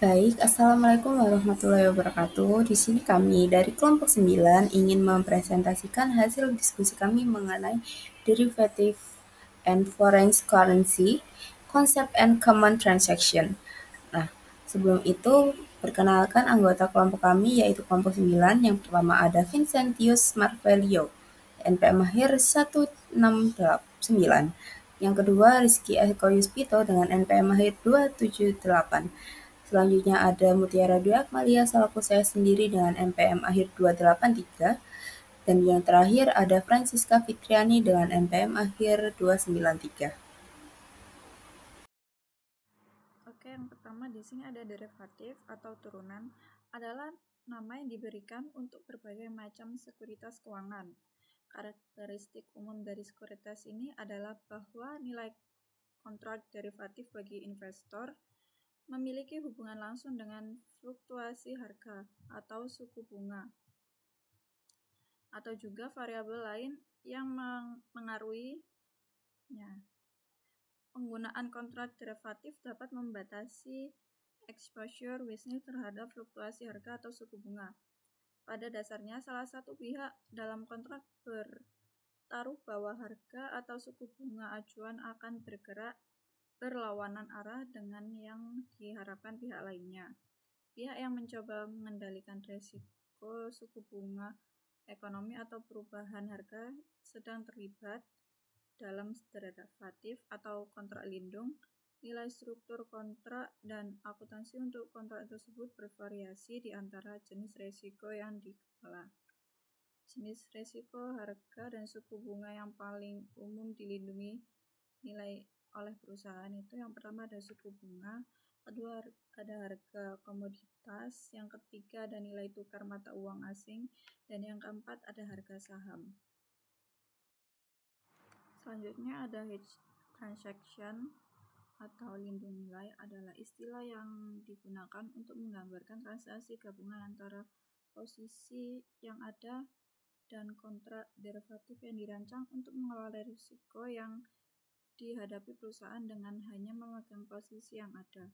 Baik, Assalamualaikum warahmatullahi wabarakatuh. Di sini kami dari kelompok 9 ingin mempresentasikan hasil diskusi kami mengenai derivative and foreign currency, concept and common transaction. Nah, sebelum itu perkenalkan anggota kelompok kami yaitu kelompok 9. Yang pertama ada Vincentius Marvelio, NPM Mahir 169. Yang kedua Rizky Eko Yuspito dengan NPM Mahir 278. Selanjutnya ada Mutiara Dwi Akmalia selaku saya sendiri dengan NPM akhir 283. Dan yang terakhir ada Francisca Fitriani dengan NPM akhir 293. Oke, yang pertama di sini ada derivatif atau turunan adalah nama yang diberikan untuk berbagai macam sekuritas keuangan. Karakteristik umum dari sekuritas ini adalah bahwa nilai kontrak derivatif bagi investor memiliki hubungan langsung dengan fluktuasi harga atau suku bunga atau juga variabel lain yang mengaruhinya. Penggunaan kontrak derivatif dapat membatasi exposure bisnis terhadap fluktuasi harga atau suku bunga. Pada dasarnya, salah satu pihak dalam kontrak bertaruh bahwa harga atau suku bunga acuan akan bergerak berlawanan arah dengan yang diharapkan pihak lainnya. Pihak yang mencoba mengendalikan risiko suku bunga ekonomi atau perubahan harga sedang terlibat dalam derivatif atau kontrak lindung. Nilai struktur kontrak dan akuntansi untuk kontrak tersebut bervariasi di antara jenis risiko yang dikelola. Jenis risiko harga dan suku bunga yang paling umum dilindungi nilai oleh perusahaan itu yang pertama ada suku bunga, kedua ada harga komoditas, yang ketiga ada nilai tukar mata uang asing, dan yang keempat ada harga saham. Selanjutnya ada hedge transaction atau lindung nilai adalah istilah yang digunakan untuk menggambarkan transaksi gabungan antara posisi yang ada dan kontrak derivatif yang dirancang untuk mengelola risiko yang dihadapi perusahaan dengan hanya memegang posisi yang ada.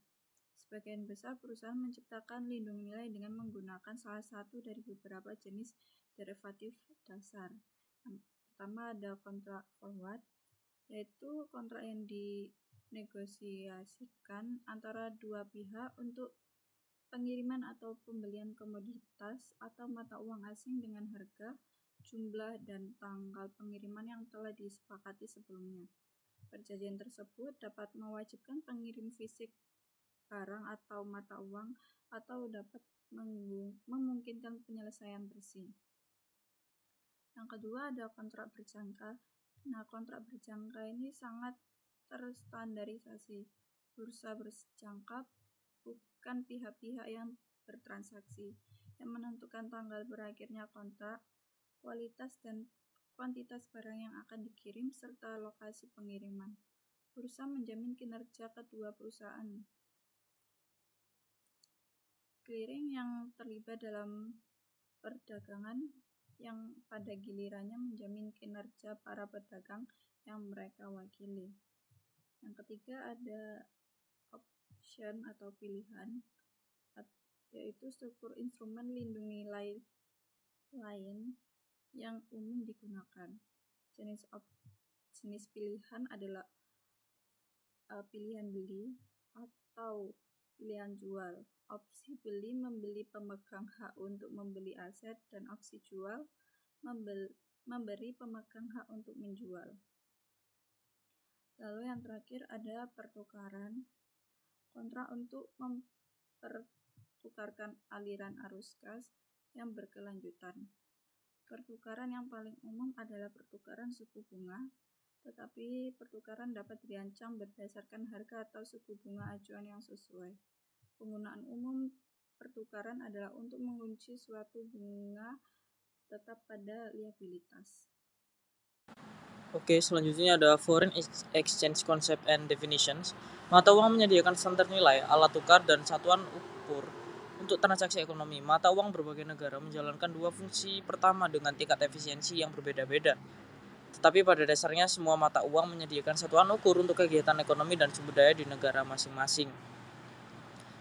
Sebagian besar perusahaan menciptakan lindung nilai dengan menggunakan salah satu dari beberapa jenis derivatif dasar. Yang pertama ada kontrak forward, yaitu kontrak yang dinegosiasikan antara dua pihak untuk pengiriman atau pembelian komoditas atau mata uang asing dengan harga, jumlah, dan tanggal pengiriman yang telah disepakati sebelumnya. Perjanjian tersebut dapat mewajibkan pengirim fisik barang atau mata uang atau dapat memungkinkan penyelesaian bersih. Yang kedua ada kontrak berjangka. Nah, kontrak berjangka ini sangat terstandarisasi. Bursa berjangka bukan pihak-pihak yang bertransaksi yang menentukan tanggal berakhirnya kontrak, kualitas dan kuantitas barang yang akan dikirim, serta lokasi pengiriman. Bursa menjamin kinerja kedua perusahaan. Clearing yang terlibat dalam perdagangan yang pada gilirannya menjamin kinerja para pedagang yang mereka wakili. Yang ketiga ada option atau pilihan, yaitu struktur instrumen lindung nilai lain yang umum digunakan. Jenis pilihan adalah pilihan beli atau pilihan jual. Opsi beli membeli pemegang hak untuk membeli aset, dan opsi jual memberi pemegang hak untuk menjual. Lalu yang terakhir ada pertukaran, kontrak untuk mempertukarkan aliran arus kas yang berkelanjutan. Pertukaran yang paling umum adalah pertukaran suku bunga, tetapi pertukaran dapat dirancang berdasarkan harga atau suku bunga acuan yang sesuai. Penggunaan umum pertukaran adalah untuk mengunci suatu bunga tetap pada liabilitas. Oke, selanjutnya ada Foreign Exchange Concept and Definitions. Mata uang menyediakan standar nilai, alat tukar, dan satuan ukur untuk transaksi ekonomi. Mata uang berbagai negara menjalankan dua fungsi pertama dengan tingkat efisiensi yang berbeda-beda. Tetapi pada dasarnya semua mata uang menyediakan satuan ukur untuk kegiatan ekonomi dan sumber daya di negara masing-masing.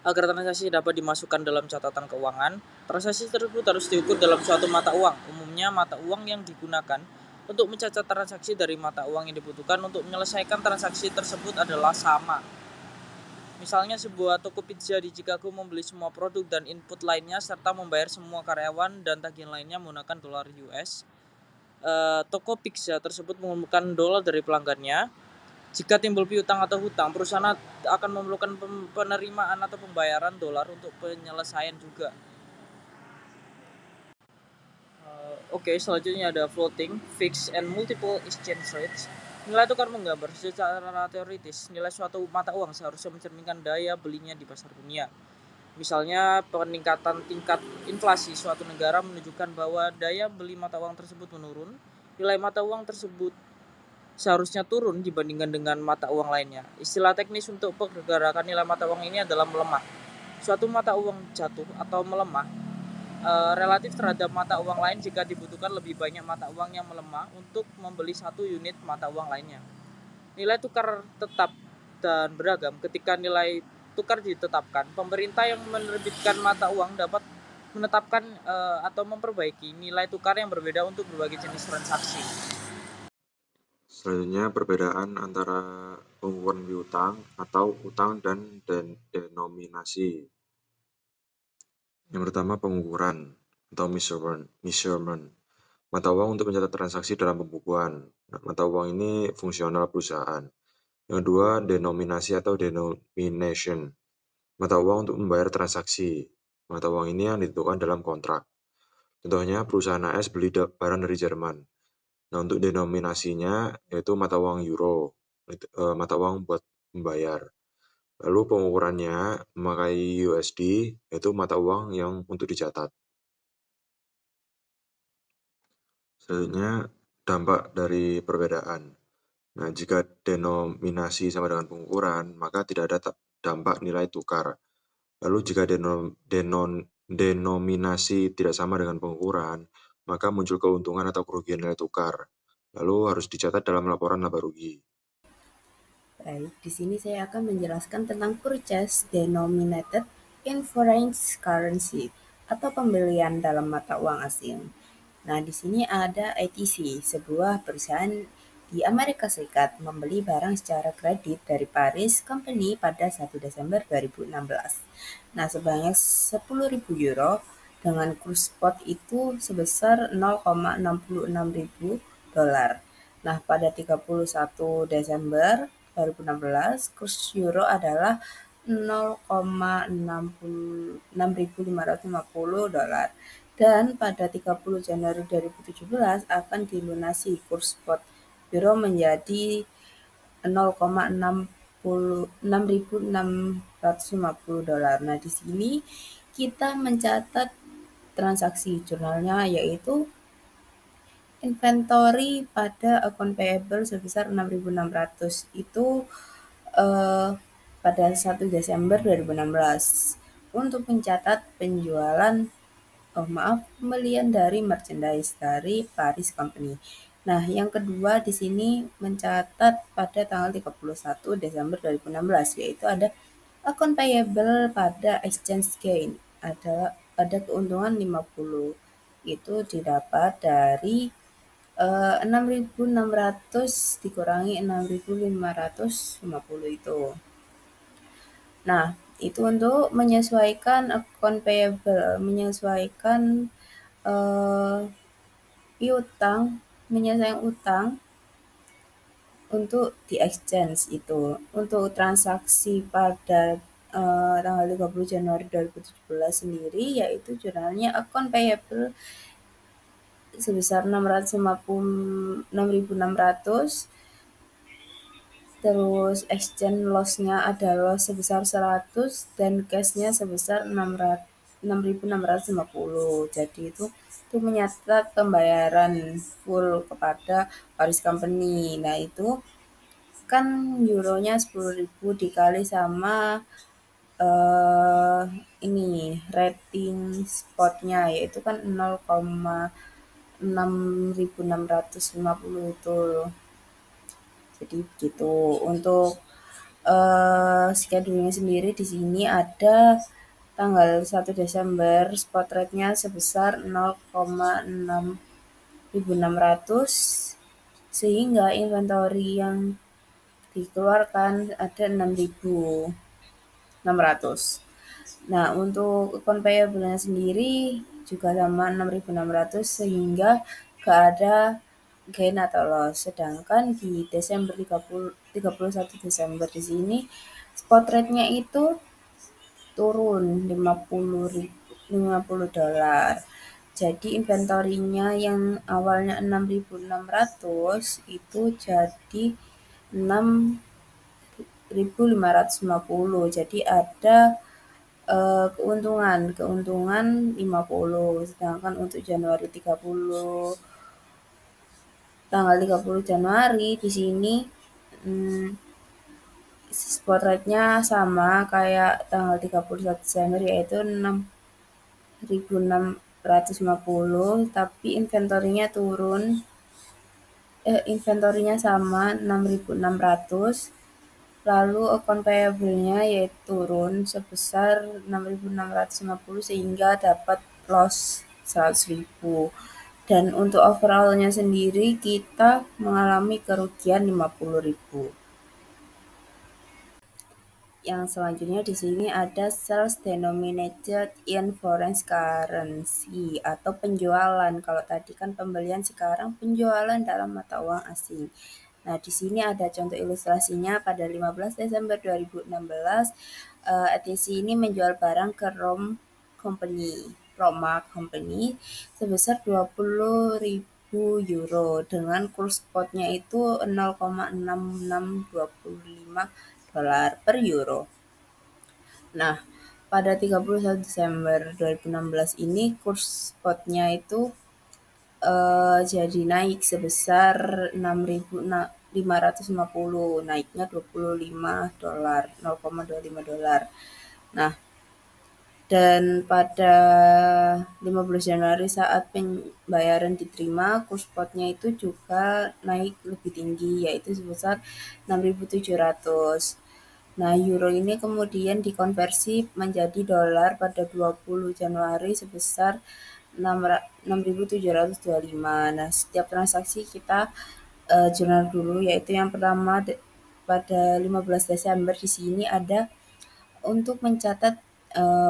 Agar transaksi dapat dimasukkan dalam catatan keuangan, transaksi tersebut harus diukur dalam suatu mata uang. Umumnya mata uang yang digunakan untuk mencatat transaksi dari mata uang yang dibutuhkan untuk menyelesaikan transaksi tersebut adalah sama. Misalnya sebuah toko pizza di Chicago membeli semua produk dan input lainnya serta membayar semua karyawan dan tagihan lainnya menggunakan dolar US. Toko pizza tersebut mengumpulkan dolar dari pelanggannya. Jika timbul piutang atau hutang, perusahaan akan memerlukan penerimaan atau pembayaran dolar untuk penyelesaian juga. Oke, selanjutnya ada floating, fixed, and multiple exchange rates. Nilai tukar menggambar secara teoritis nilai suatu mata uang seharusnya mencerminkan daya belinya di pasar dunia. Misalnya, peningkatan tingkat inflasi suatu negara menunjukkan bahwa daya beli mata uang tersebut menurun. Nilai mata uang tersebut seharusnya turun dibandingkan dengan mata uang lainnya. Istilah teknis untuk pergerakan nilai mata uang ini adalah melemah. Suatu mata uang jatuh atau melemah relatif terhadap mata uang lain jika dibutuhkan lebih banyak mata uang yang melemah untuk membeli satu unit mata uang lainnya. Nilai tukar tetap dan beragam. Ketika nilai tukar ditetapkan, pemerintah yang menerbitkan mata uang dapat menetapkan atau memperbaiki nilai tukar yang berbeda untuk berbagai jenis transaksi. Selanjutnya, perbedaan antara pengukuran piutang atau utang dan denominasi. Yang pertama, pengukuran atau measurement. Mata uang untuk mencatat transaksi dalam pembukuan. Mata uang ini fungsional perusahaan. Yang kedua, denominasi atau denomination. Mata uang untuk membayar transaksi. Mata uang ini yang ditentukan dalam kontrak. Contohnya, perusahaan AS beli barang dari Jerman. Nah, untuk denominasinya yaitu mata uang euro, mata uang buat membayar. Lalu pengukurannya memakai USD, yaitu mata uang yang untuk dicatat. Selanjutnya, dampak dari perbedaan. Nah, jika denominasi sama dengan pengukuran, maka tidak ada dampak nilai tukar. Lalu jika denominasi tidak sama dengan pengukuran, maka muncul keuntungan atau kerugian nilai tukar. Lalu harus dicatat dalam laporan laba rugi. Baik, di sini saya akan menjelaskan tentang purchase denominated in foreign currency atau pembelian dalam mata uang asing. Nah, di sini ada ITC, sebuah perusahaan di Amerika Serikat membeli barang secara kredit dari Paris Company pada 1 Desember 2016. Nah, sebanyak 10.000 euro dengan kurs spot itu sebesar 0,66 ribu dolar. Nah, pada 31 Desember 2016, kurs euro adalah 0,66550 dolar. Dan pada 30 Januari 2017 akan dilunasi kurs spot euro menjadi 0,66650 dolar. Nah, di sini kita mencatat transaksi jurnalnya yaitu inventory pada akun payable sebesar 6.600 itu pada 1 Desember 2016 untuk mencatat penjualan pembelian dari merchandise dari Paris Company. Nah, yang kedua di sini mencatat pada tanggal 31 Desember 2016 yaitu ada akun payable pada exchange gain ada keuntungan 50 itu didapat dari 6.600 dikurangi 6.550 itu. Nah, itu untuk menyesuaikan akun payable, menyesuaikan piutang, menyelesaikan utang untuk di exchange itu. Untuk transaksi pada tanggal 30 Januari 2017 sendiri yaitu jurnalnya akun payable sebesar 6.600, terus exchange loss-nya ada loss sebesar 100 dan cash-nya sebesar 6.650. Jadi itu menyatat pembayaran full kepada Paris Company. Nah, itu kan euronya 10.000 dikali sama ini rating spotnya yaitu kan 0,6650 itu. Jadi begitu untuk schedule-nya sendiri di sini ada tanggal 1 Desember spot rate-nya sebesar 0,6.600 sehingga inventory yang dikeluarkan ada 6.600. Nah, untuk account payable-nya sendiri juga sama 6.600 sehingga gak ada gain atau loss. Sedangkan di Desember 31 Desember di sini spot rate-nya itu turun 50 dolar. Jadi inventorinya yang awalnya 6.600 itu jadi 6.550. Jadi ada keuntungan 50. Sedangkan untuk tanggal 30 Januari di sini spot rate-nya sama kayak tanggal 31 Desember yaitu 6.650 tapi inventorinya sama 6.600. Lalu account payable-nya yaitu turun sebesar 6.650 sehingga dapat loss 100.000. Dan untuk overall-nya sendiri kita mengalami kerugian 50.000. Yang selanjutnya di sini ada sales denominated in foreign currency atau penjualan. Kalau tadi kan pembelian, sekarang penjualan dalam mata uang asing. Nah, di sini ada contoh ilustrasinya pada 15 Desember 2016, ETC ini menjual barang ke Roma Company sebesar 20.000 euro dengan kurs spotnya itu 0,6625 dolar per euro. Nah, pada 31 Desember 2016 ini kurs spotnya itu jadi naik sebesar 6.550, naiknya 25 dolar, 0,25 dolar. Nah, dan pada 15 Januari saat pembayaran diterima, kurs spotnya itu juga naik lebih tinggi, yaitu sebesar 6.700. Nah, euro ini kemudian dikonversi menjadi dolar pada 20 Januari sebesar 6.725. Nah, setiap transaksi kita jurnal dulu, yaitu yang pertama pada 15 Desember di sini ada untuk mencatat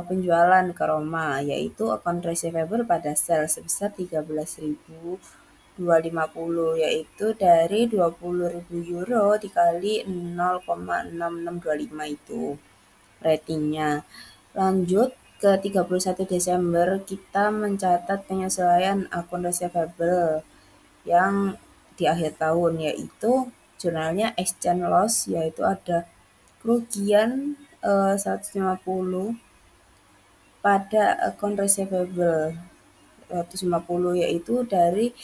penjualan ke Roma, yaitu account receivable pada sel sebesar 13.250, yaitu dari 20.000 euro dikali 0,6625 itu ratingnya. Lanjut ke 31 Desember kita mencatat penyesuaian akun receivable yang di akhir tahun, yaitu jurnalnya exchange loss, yaitu ada kerugian 150 pada akun receivable 150, yaitu dari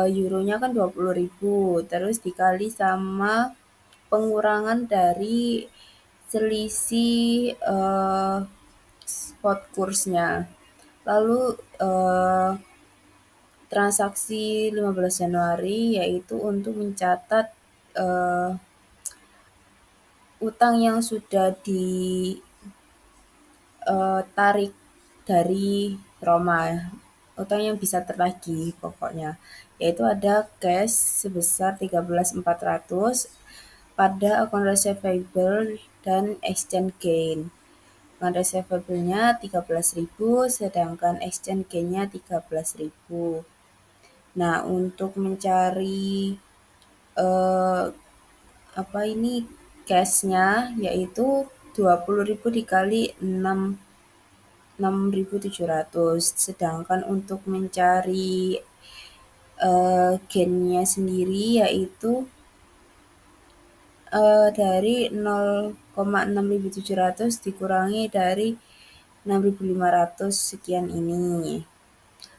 euronya kan 20.000 terus dikali sama pengurangan dari selisih spot kursnya. Lalu transaksi 15 Januari yaitu untuk mencatat utang yang sudah ditarik dari Roma, utang yang bisa tertagih pokoknya, yaitu ada cash sebesar 13.400 pada account receivable dan exchange gain. Account receivable-nya 13.000 sedangkan exchange gain-nya 13.000. Nah, untuk mencari cash-nya yaitu 20.000 dikali 6.700. Sedangkan untuk mencari gain-nya sendiri yaitu dari 0,6.700 dikurangi dari 6.500 sekian ini.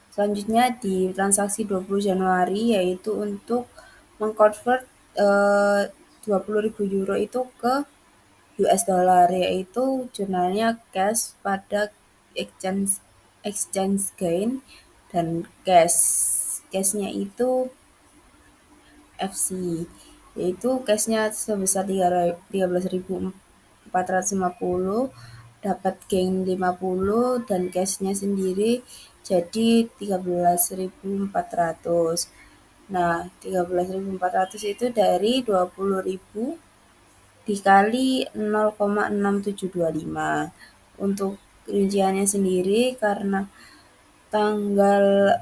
Selanjutnya di transaksi 20 Januari yaitu untuk mengkonvert 20.000 euro itu ke US dollar, yaitu jurnalnya cash pada exchange gain dan cash. Cashnya itu FC, yaitu cashnya sebesar 13.450, dapat gain 50 dan cashnya sendiri jadi 13.400. Nah, 13.400 itu dari 20.000 dikali 0,6725. Untuk rinciannya sendiri karena tanggal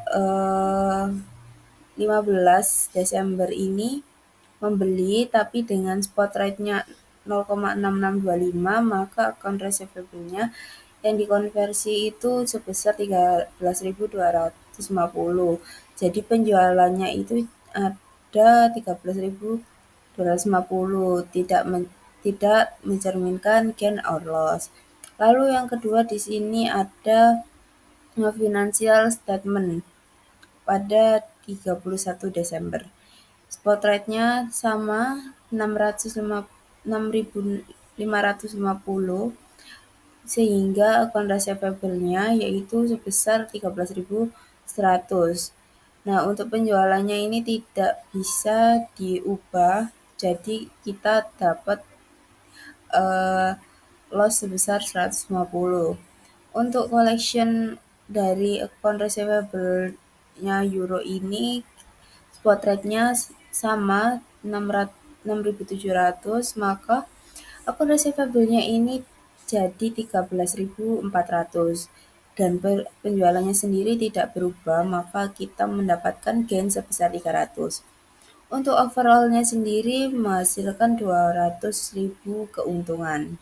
15 Desember ini membeli tapi dengan spot rate-nya 0,6625, maka account receivable-nya yang dikonversi itu sebesar 13.250. Jadi penjualannya itu ada 13.250, tidak mencerminkan gain or loss. Lalu yang kedua di sini ada financial statement pada 31 Desember. Spot rate-nya sama 6.550, sehingga account receivable-nya yaitu sebesar 13.100. Nah, untuk penjualannya ini tidak bisa diubah, jadi kita dapat loss sebesar 150. Untuk collection dari account receivable-nya euro ini spot rate-nya sama 6.700, maka account receivable-nya ini jadi 13.400 dan penjualannya sendiri tidak berubah, maka kita mendapatkan gain sebesar 300. Untuk overall-nya sendiri menghasilkan 200.000 keuntungan.